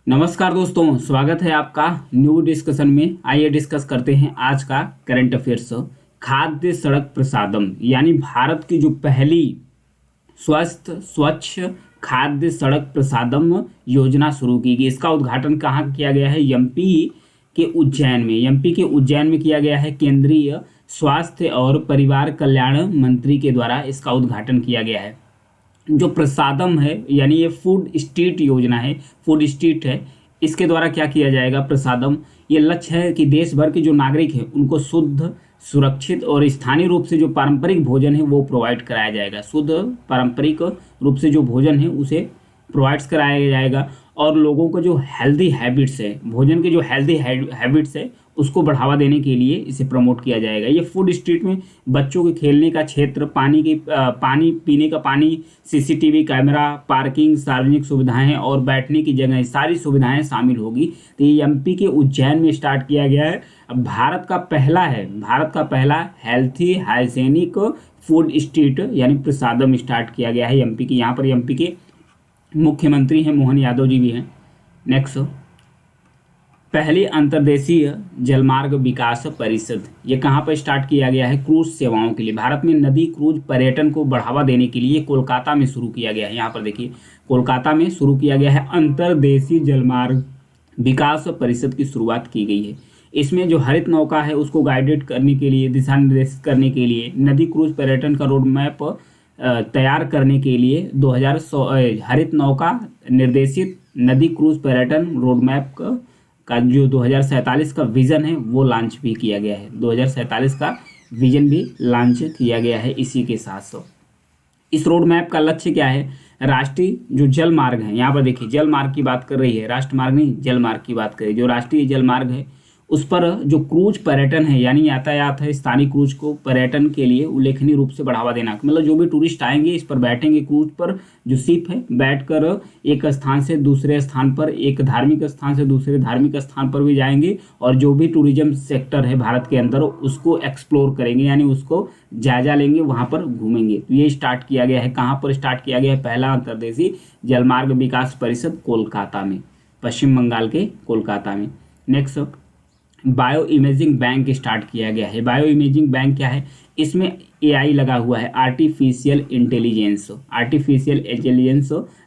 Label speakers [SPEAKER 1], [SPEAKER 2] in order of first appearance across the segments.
[SPEAKER 1] नमस्कार दोस्तों, स्वागत है आपका न्यू डिस्कशन में। आइए डिस्कस करते हैं आज का करंट अफेयर्स। खाद्य सड़क प्रसादम यानी भारत की जो पहली स्वस्थ स्वच्छ खाद्य सड़क प्रसादम योजना शुरू की गई। इसका उद्घाटन कहाँ किया गया है? एमपी के उज्जैन में। एमपी के उज्जैन में किया गया है। केंद्रीय स्वास्थ्य और परिवार कल्याण मंत्री के द्वारा इसका उद्घाटन किया गया है। जो प्रसादम है यानी ये फूड स्ट्रीट योजना है, फूड स्ट्रीट है। इसके द्वारा क्या किया जाएगा? प्रसादम, ये लक्ष्य है कि देश भर के जो नागरिक हैं उनको शुद्ध, सुरक्षित और स्थानीय रूप से जो पारंपरिक भोजन है वो प्रोवाइड कराया जाएगा। शुद्ध पारंपरिक रूप से जो भोजन है उसे प्रोवाइड्स कराया जाएगा और लोगों को जो हेल्दी हैबिट्स है, भोजन के जो हेल्दी हैबिट्स है उसको बढ़ावा देने के लिए इसे प्रमोट किया जाएगा। ये फूड स्ट्रीट में बच्चों के खेलने का क्षेत्र, पानी पीने का पानी, सीसीटीवी कैमरा, पार्किंग, सार्वजनिक सुविधाएं और बैठने की जगह, सारी सुविधाएं शामिल होगी। तो ये एमपी के उज्जैन में स्टार्ट किया गया है। अब भारत का पहला हेल्थी हाइजेनिक फूड स्ट्रीट यानी प्रसादम स्टार्ट किया गया है एमपी की। यहाँ पर एमपी के मुख्यमंत्री हैं मोहन यादव जी भी हैं। नेक्स्ट, पहली अंतर्देशीय जलमार्ग विकास परिषद, ये कहाँ पर स्टार्ट किया गया है? क्रूज सेवाओं के लिए। भारत में नदी क्रूज पर्यटन को बढ़ावा देने के लिए कोलकाता में शुरू किया गया है। यहाँ पर देखिए, कोलकाता में शुरू किया गया है। अंतर्देशीय जलमार्ग विकास परिषद की शुरुआत की गई है। इसमें जो हरित नौका है उसको गाइडेड करने के लिए, दिशा निर्देशित करने के लिए, नदी क्रूज पर्यटन का रोड मैप तैयार करने के लिए 2016 हरित नौका निर्देशित नदी क्रूज पर्यटन रोड मैप का जो 2047 का विजन है वो लॉन्च भी किया गया है। 2047 का विजन भी लॉन्च किया गया है। इसी के साथ इस रोड मैप का लक्ष्य क्या है? राष्ट्रीय जो जल मार्ग है, यहाँ पर देखिए जल मार्ग की बात कर रही है, राष्ट्र मार्ग नहीं, जल मार्ग की बात करें। जो राष्ट्रीय जल मार्ग है उस पर जो क्रूज पर्यटन है यानी यातायात है, स्थानीय क्रूज को पर्यटन के लिए उल्लेखनीय रूप से बढ़ावा देना। मतलब जो भी टूरिस्ट आएंगे इस पर बैठेंगे, क्रूज पर जो शिप है बैठकर एक स्थान से दूसरे स्थान पर, एक धार्मिक स्थान से दूसरे धार्मिक स्थान पर भी जाएंगे और जो भी टूरिज्म सेक्टर है भारत के अंदर उसको एक्सप्लोर करेंगे यानी उसको जायजा लेंगे, वहाँ पर घूमेंगे। तो ये स्टार्ट किया गया है। कहाँ पर स्टार्ट किया गया है? पहला अंतर्देशीय जलमार्ग विकास परिषद कोलकाता में, पश्चिम बंगाल के कोलकाता में। Next, bio imaging bank start किया गया है। बायो इमेजिंग बैंक क्या है? इसमें एआई लगा हुआ है, आर्टिफिशियल इंटेलिजेंस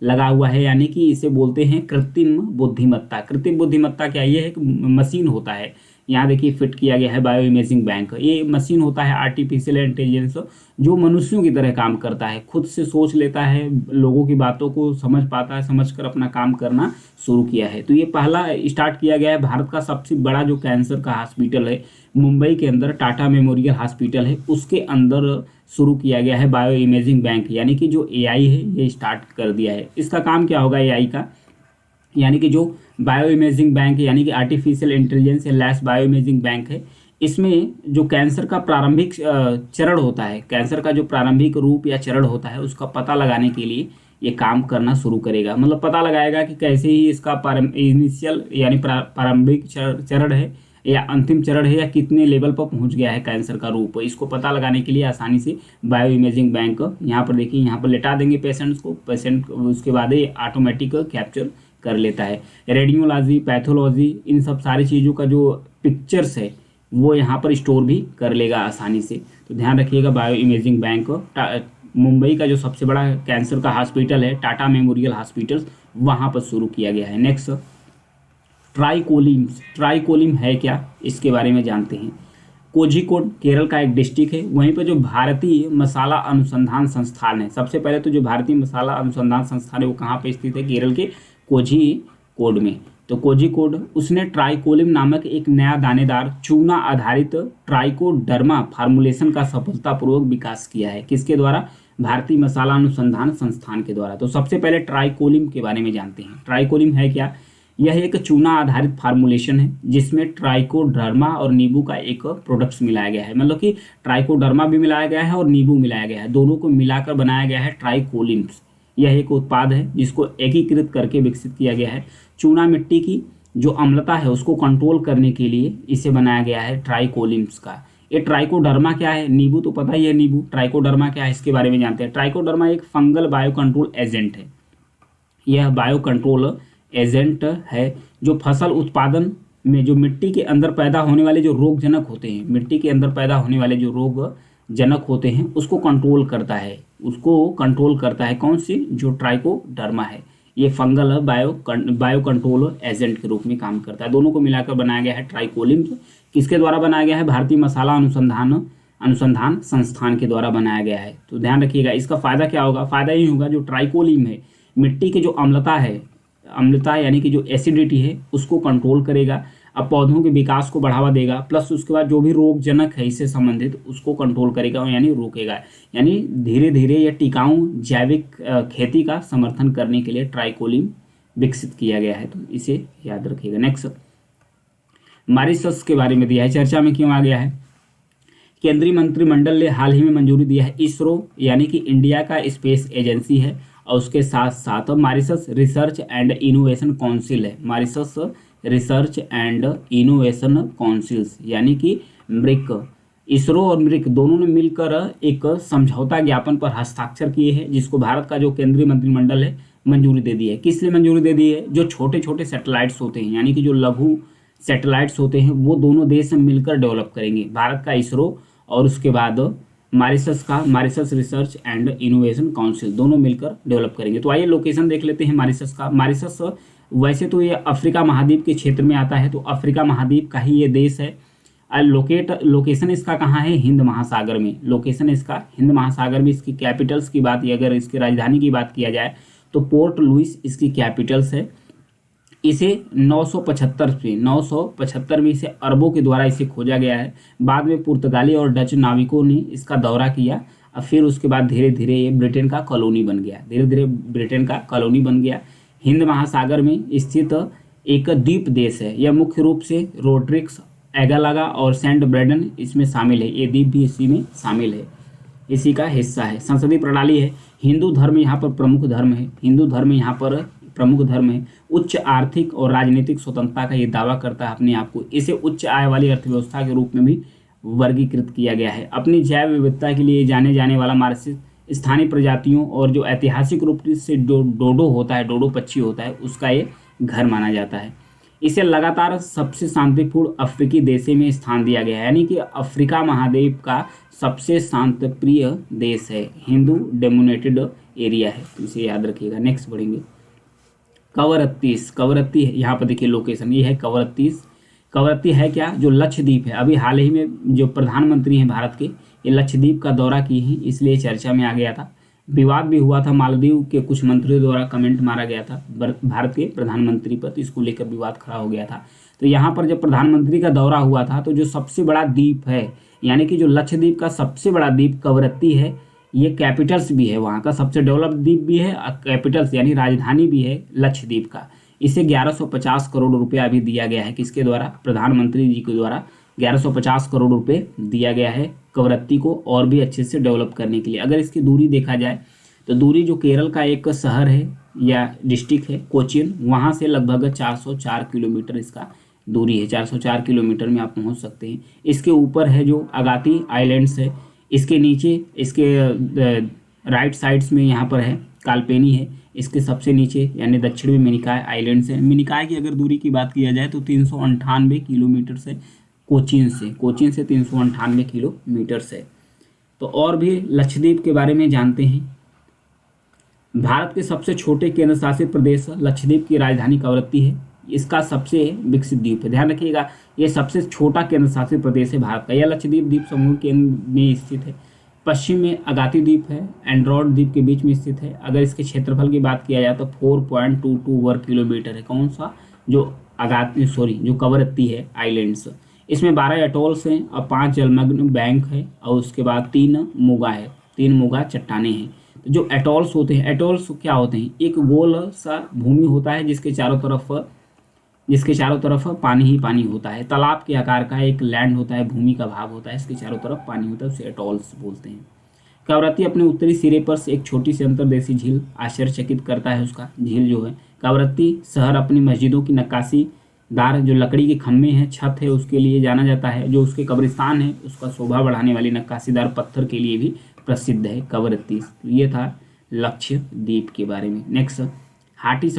[SPEAKER 1] लगा हुआ है, यानी कि इसे बोलते हैं कृत्रिम बुद्धिमत्ता। कृत्रिम बुद्धिमत्ता क्या? ये है कि मशीन होता है। यहाँ देखिए फिट किया गया है बायो इमेजिंग बैंक। ये मशीन होता है आर्टिफिशियल इंटेलिजेंस जो मनुष्यों की तरह काम करता है, खुद से सोच लेता है, लोगों की बातों को समझ पाता है, समझकर अपना काम करना शुरू किया है। तो ये पहला स्टार्ट किया गया है। भारत का सबसे बड़ा जो कैंसर का हॉस्पिटल है मुंबई के अंदर, टाटा मेमोरियल हॉस्पिटल है, उसके अंदर शुरू किया गया है बायो इमेजिंग बैंक, यानी कि जो एआई है ये स्टार्ट कर दिया है। इसका काम क्या होगा एआई का? यानी कि जो बायो इमेजिंग बैंक यानी कि आर्टिफिशियल इंटेलिजेंस या लैस बायो इमेजिंग बैंक है, इसमें जो कैंसर का प्रारंभिक चरण होता है, कैंसर का जो प्रारंभिक रूप या चरण होता है उसका पता लगाने के लिए ये काम करना शुरू करेगा। मतलब पता लगाएगा कि कैसे ही इसका इनिशियल यानी प्रारंभिक चरण है या अंतिम चरण है या कितने लेवल पर पहुंच गया है कैंसर का रूप, इसको पता लगाने के लिए आसानी से बायो इमेजिंग बैंक, यहाँ पर देखिए, यहाँ पर लेटा देंगे पेशेंट्स को, पेशेंट उसके बाद ये ऑटोमेटिक कैप्चर कर लेता है। रेडियोलॉजी, पैथोलॉजी, इन सब सारी चीज़ों का जो पिक्चर्स है वो यहाँ पर स्टोर भी कर लेगा आसानी से। तो ध्यान रखिएगा, बायो इमेजिंग बैंक मुंबई का जो सबसे बड़ा कैंसर का हॉस्पिटल है टाटा मेमोरियल हॉस्पिटल, वहाँ पर शुरू किया गया है। नेक्स्ट, ट्राइकोलिम है क्या? इसके बारे में जानते हैं। कोझिकोड केरल का एक डिस्ट्रिक्ट है। वहीं पर जो भारतीय मसाला अनुसंधान संस्थान है, सबसे पहले तो जो भारतीय मसाला अनुसंधान संस्थान है वो कहाँ पे स्थित है? केरल के कोझिकोड में। तो कोझिकोड उसने ट्राइकोलिम नामक एक नया दानेदार चूना आधारित ट्राइकोडर्मा फार्मूलेशन का सफलतापूर्वक विकास किया है। किसके द्वारा? भारतीय मसाला अनुसंधान संस्थान के द्वारा। तो सबसे पहले ट्राइकोलिम के बारे में जानते हैं। ट्राइकोलिम है क्या? यह एक चूना आधारित फार्मूलेशन है जिसमें ट्राइकोडर्मा और नींबू का एक प्रोडक्ट्स मिलाया गया है। मतलब कि ट्राइकोडर्मा भी मिलाया गया है और नींबू मिलाया गया है, दोनों को मिलाकर बनाया गया है ट्राइकोलिम्स। यह एक उत्पाद है जिसको एकीकृत करके विकसित किया गया है। चूना मिट्टी की जो अम्लता है उसको कंट्रोल करने के लिए इसे बनाया गया है ट्राइकोलिम्स का। ये ट्राइकोडर्मा क्या है? नींबू तो पता ही है नींबू। ट्राइकोडर्मा क्या है इसके बारे में जानते हैं। ट्राइकोडर्मा एक फंगल बायो कंट्रोल एजेंट है। यह बायो कंट्रोल एजेंट है जो फसल उत्पादन में जो मिट्टी के अंदर पैदा होने वाले जो रोगजनक होते हैं, मिट्टी के अंदर पैदा होने वाले जो रोगजनक होते हैं उसको कंट्रोल करता है। उसको कंट्रोल करता है कौन सी, जो ट्राइकोडर्मा है। ये फंगल बायो कंट्रोल एजेंट के रूप में काम करता है। दोनों को मिलाकर बनाया गया है ट्राइकोलिम्स। किसके द्वारा बनाया गया है, भारतीय मसाला अनुसंधान संस्थान के द्वारा बनाया गया है। तो ध्यान रखिएगा, इसका फायदा क्या होगा, फायदा ये होगा जो ट्राइकोलिम है मिट्टी की जो अम्लता यानी कि जो एसिडिटी है उसको कंट्रोल करेगा, अब पौधों के विकास को बढ़ावा देगा, प्लस उसके बाद जो भी रोगजनक है इससे संबंधित उसको कंट्रोल करेगा यानी रोकेगा। यानी धीरे धीरे यह टिकाऊ जैविक खेती का समर्थन करने के लिए ट्राइकोलिम विकसित किया गया है, तो इसे याद रखिएगा। नेक्स्ट, मॉरिशस के बारे में दिया है, चर्चा में क्यों आ गया है। केंद्रीय मंत्रिमंडल ने हाल ही में मंजूरी दिया है इसरो यानी कि इंडिया का स्पेस एजेंसी है, और उसके साथ साथ Mauritius Research and Innovation Council है। Mauritius Research and Innovation Councils यानी कि म्रिक, इसरो और म्रिक दोनों ने मिलकर एक समझौता ज्ञापन पर हस्ताक्षर किए हैं, जिसको भारत का जो केंद्रीय मंत्रिमंडल है मंजूरी दे दी है। किस लिए मंजूरी दे दी है, जो छोटे छोटे सैटेलाइट्स होते हैं यानी कि जो लघु सैटेलाइट्स होते हैं वो दोनों देश मिलकर डेवलप करेंगे, भारत का इसरो और उसके बाद Mauritius Research and Innovation council दोनों मिलकर डेवलप करेंगे। तो आइए लोकेशन देख लेते हैं मॉरिशस का। मॉरिशस वैसे तो ये अफ्रीका महाद्वीप के क्षेत्र में आता है, तो अफ्रीका महाद्वीप का ही ये देश है। लोकेशन इसका कहाँ है, हिंद महासागर में। लोकेशन इसका हिंद महासागर में। इसकी कैपिटल्स की बात, अगर इसकी राजधानी की बात किया जाए तो पोर्ट लुइस इसकी कैपिटल्स है। इसे 975 में इसे अरबों के द्वारा इसे खोजा गया है। बाद में पुर्तगाली और डच नाविकों ने इसका दौरा किया, और फिर उसके बाद धीरे धीरे ये ब्रिटेन का कॉलोनी बन गया। हिंद महासागर में स्थित एक द्वीप देश है। यह मुख्य रूप से रोड्रिक्स, एगालागा और सेंट ब्रेडन इसमें शामिल है। ये द्वीप भी इसी में शामिल है, इसी का हिस्सा है। संसदीय प्रणाली है, हिंदू धर्म यहाँ पर प्रमुख धर्म है। उच्च आर्थिक और राजनीतिक स्वतंत्रता का ये दावा करता है अपने आप को। इसे उच्च आय वाली अर्थव्यवस्था के रूप में भी वर्गीकृत किया गया है। अपनी जैव विविधता के लिए जाने जाने वाला मॉरिशस स्थानीय प्रजातियों और जो ऐतिहासिक रूप से डोडो पक्षी होता है उसका ये घर माना जाता है। इसे लगातार सबसे शांतिपूर्ण अफ्रीकी देशों में स्थान दिया गया है, यानी कि अफ्रीका महाद्वीप का सबसे शांत प्रिय देश है, हिंदू डोमिनेटेड एरिया है, तो इसे याद रखिएगा। नेक्स्ट बढ़ेंगे, कवरत्ती है। यहाँ पर देखिए लोकेशन ये है कवरत्ती है क्या, जो लक्षद्वीप है। अभी हाल ही में जो प्रधानमंत्री हैं भारत के, ये लक्षद्वीप का दौरा किए हैं, इसलिए चर्चा में आ गया था। विवाद भी हुआ था, मालदीव के कुछ मंत्रियों द्वारा कमेंट मारा गया था भारत के प्रधानमंत्री पर, तो इसको लेकर विवाद खड़ा हो गया था। तो यहाँ पर जब प्रधानमंत्री का दौरा हुआ था तो जो सबसे बड़ा द्वीप है यानी कि जो लक्षद्वीप का सबसे बड़ा द्वीप कवरत्ती है, ये कैपिटल्स भी है, वहाँ का सबसे डेवलप्ड द्वीप भी है, कैपिटल्स यानी राजधानी भी है लक्षद्वीप का। इसे 1150 करोड़ रुपया अभी दिया गया है, किसके द्वारा, प्रधानमंत्री जी के द्वारा 1150 करोड़ रुपए दिया गया है कवरत्ती को और भी अच्छे से डेवलप करने के लिए। अगर इसकी दूरी देखा जाए तो दूरी जो केरल का एक शहर है या डिस्ट्रिक्ट है कोचीन, वहाँ से लगभग 404 किलोमीटर इसका दूरी है। 404 किलोमीटर में आप पहुँच सकते हैं। इसके ऊपर है जो अगाती आइलैंड्स है, इसके नीचे इसके राइट साइड्स में यहाँ पर है कालपेनी है, इसके सबसे नीचे यानी दक्षिण में मिनिकॉय आइलैंड्स है। मिनिकॉय की अगर दूरी की बात किया जाए तो 398 किलोमीटर से कोचीन से 398 किलोमीटर से। तो और भी लक्षद्वीप के बारे में जानते हैं। भारत के सबसे छोटे केंद्र शासित प्रदेश लक्षद्वीप की राजधानी कवरत्ती है। इसका सबसे विकसित द्वीप है, ध्यान रखिएगा, ये सबसे छोटा केंद्र शासित प्रदेश है भारत का। यह लक्षद्वीप द्वीप समूह के में स्थित है। पश्चिम में अगाती द्वीप है, एंड्रोड द्वीप के बीच में स्थित है। अगर इसके क्षेत्रफल की बात किया जाए तो 4.22 वर्ग किलोमीटर है। कौन सा, जो कवरत्ती है आइलैंड्स। इसमें 12 एटोल्स हैं और 5 जलमग्न बैंक है, और उसके बाद 3 मूगा चट्टाने हैं। तो जो एटोल्स होते हैं, एटोल्स क्या होते हैं, एक गोल सा भूमि होता है जिसके चारों तरफ पानी ही पानी होता है। तालाब के आकार का एक लैंड होता है, भूमि का भाग होता है, इसके चारों तरफ पानी होता है, उसे एटोल्स बोलते हैं। कवरत्ती अपने उत्तरी सिरे पर से एक छोटी सी अंतर्देशीय झील आश्चर्यचकित करता है। उसका झील जो है, कवरत्ती शहर अपनी मस्जिदों की नक्काशीदार जो लकड़ी के खम्भे हैं, छत है, उसके लिए जाना जाता है। जो उसके कब्रिस्तान है उसका शोभा बढ़ाने वाली नक्काशीदार पत्थर के लिए भी प्रसिद्ध है कवरत्ती। ये था लक्षद्वीप के बारे में। नेक्स्ट, हाटी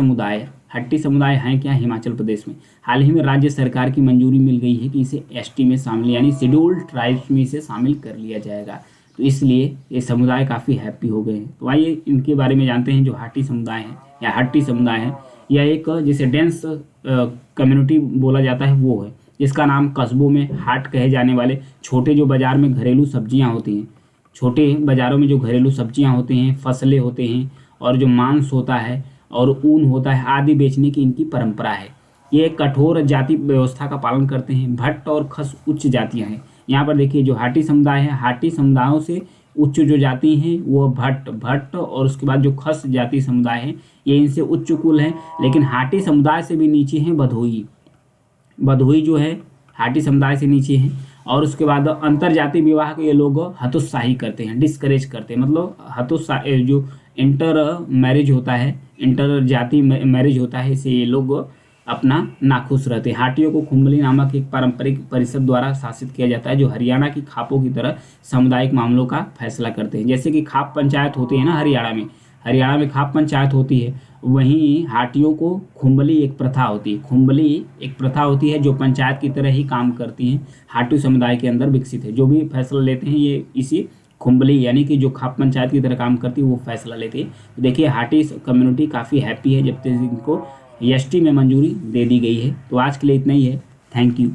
[SPEAKER 1] हट्टी समुदाय है क्या हिमाचल प्रदेश में। हाल ही में राज्य सरकार की मंजूरी मिल गई है कि इसे एसटी में शामिल यानी शेड्यूल्ड ट्राइब्स में इसे शामिल कर लिया जाएगा। तो इसलिए ये समुदाय काफ़ी हैप्पी हो गए हैं। तो आइए इनके बारे में जानते हैं। जो हाटी समुदाय है या हट्टी समुदाय है, यह एक जिसे डेंस कम्युनिटी बोला जाता है वो है, जिसका नाम कस्बों में हाट कहे जाने वाले छोटे जो बाज़ार में घरेलू सब्जियां होती हैं, छोटे बाज़ारों में जो घरेलू सब्जियां होती हैं, फसलें होते हैं और जो मांस होता है और ऊन होता है आदि बेचने की इनकी परंपरा है। ये एक कठोर जाति व्यवस्था का पालन करते हैं। भट्ट और खस उच्च जातियाँ हैं। यहाँ पर देखिए जो हाटी समुदाय है, हाटी समुदायों से उच्च जो जाति हैं वो भट्ट और उसके बाद जो खस जाति समुदाय है ये इनसे उच्च कुल हैं। लेकिन हाटी समुदाय से भी नीचे हैं बधोई। बधोई जो है हाटी समुदाय से नीचे हैं। और उसके बाद अंतर जाति विवाह के ये लोग हतोत्साही करते हैं, डिस्करेज करते हैं। मतलब हतोत्साही जो इंटर मैरिज होता है, इंटर जाति मैरिज होता है, इसे ये लोग अपना नाखुश रहते हैं। हाटियों को खुम्बली नामक एक पारंपरिक परिषद द्वारा शासित किया जाता है, जो हरियाणा की खापों की तरह सामुदायिक मामलों का फैसला करते हैं। जैसे कि खाप पंचायत होती है ना हरियाणा में खाप पंचायत होती है, वहीं हाटियों को खुम्बली एक प्रथा होती है। खुम्बली एक प्रथा होती है जो पंचायत की तरह ही काम करती हैं, हाटी समुदाय के अंदर विकसित है। जो भी फैसला लेते हैं ये इसी खुम्बली यानी कि जो खाप पंचायत की तरह काम करती है वो फैसला लेती है। तो देखिए हाटी कम्युनिटी काफ़ी हैप्पी है जब तक इनको एसटी में मंजूरी दे दी गई है। तो आज के लिए इतना ही है। Thank you.